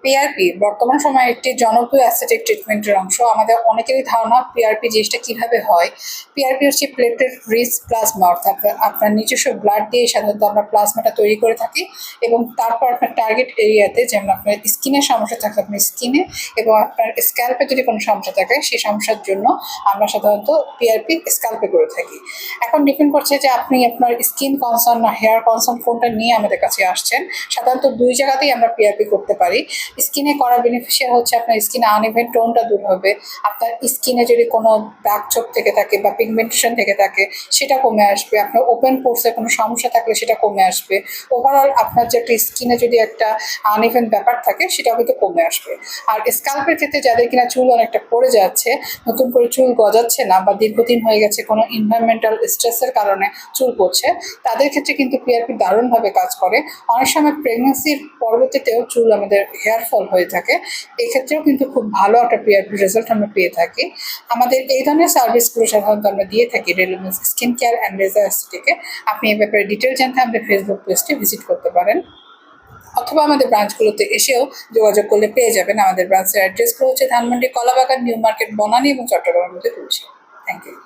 PRP বর্তমান সময়ে একটি জনপ্রিয় অ্যাসথেটিক ট্রিটমেন্টের অংশ। আমাদের অনেকেরই ধারণা পিআরপি জিনিসটা কিভাবে হয়। পিআরপি হচ্ছে প্লেটেড রিচ প্লাজমা, অর্থাৎ আপনার নিজস্ব ব্লাড দিয়ে সাধারণত আমরা প্লাজমাটা তৈরি করে থাকি এবং তারপর আপনার টার্গেট এরিয়াতে, যেমন আপনার স্কিনের সমস্যা থাকে আপনার স্কিনে, এবং আপনার স্ক্যাল্পে যদি কোনো সমস্যা থাকে সেই সমস্যার জন্য আমরা সাধারণত পিআরপি স্ক্যাল্পে করে থাকি। এখন ডিপেন্ড করছে যে আপনি আপনার স্কিন কনসার্ন না হেয়ার কনসার্ন কোনটা নিয়ে আমাদের কাছে আসছেন। সাধারণত দুই জায়গাতেই আমরা পিআরপি করতে পারি। স্কিনে করা বেনিফিশিয়াল হচ্ছে আপনার স্কিনে আনইভেন টোনটা দূর হবে, আপনার স্কিনে যদি কোনো দাগ ছোপ থেকে থাকে বা পিগমেন্টেশন থেকে থাকে সেটা কমে আসবে, আপনার ওপেন পোর্সে কোনো সমস্যা থাকলে সেটা কমে আসবে, ওভারঅল আপনার যে একটা স্কিনে যদি একটা আনইভেন ব্যাপার থাকে সেটা হয়তো কমে আসবে। আর স্ক্যাল্পের ক্ষেত্রে যাদের কিনা চুল অনেকটা পড়ে যাচ্ছে, নতুন করে চুল গজাচ্ছে না বা দীর্ঘদিন হয়ে গেছে কোনো এনভায়রনমেন্টাল স্ট্রেসের কারণে চুল পড়ছে, তাদের ক্ষেত্রে কিন্তু পিআরপি দারুণভাবে কাজ করে। অনেক সময় প্রেগনেন্সির পরবর্তীতেও চুল আমাদের হেয়ার ফল হয়ে থাকে, এক্ষেত্রেও কিন্তু খুব ভালো একটা পিআরপি রেজাল্ট আমরা পেয়ে থাকি। আমাদের এই ধরনের সার্ভিসগুলো সাধারণত আমরা দিয়ে থাকি রেলুমেন্স স্কিন কেয়ার অ্যান্ড লেজার এস্থেটিকে। আপনি এ ব্যাপারে ডিটেল জানতে আমাদের ফেসবুক পেজটি ভিজিট করতে পারেন, অথবা আমাদের ব্রাঞ্চগুলোতে এসেও যোগাযোগ করলে পেয়ে যাবেন। আমাদের ব্রাঞ্চের অ্যাড্রেসগুলো হচ্ছে ধানমন্ডি, কলাবাগান, নিউ মার্কেট, বনানী এবং চট্টগ্রামের মধ্যে রয়েছে। Thank you.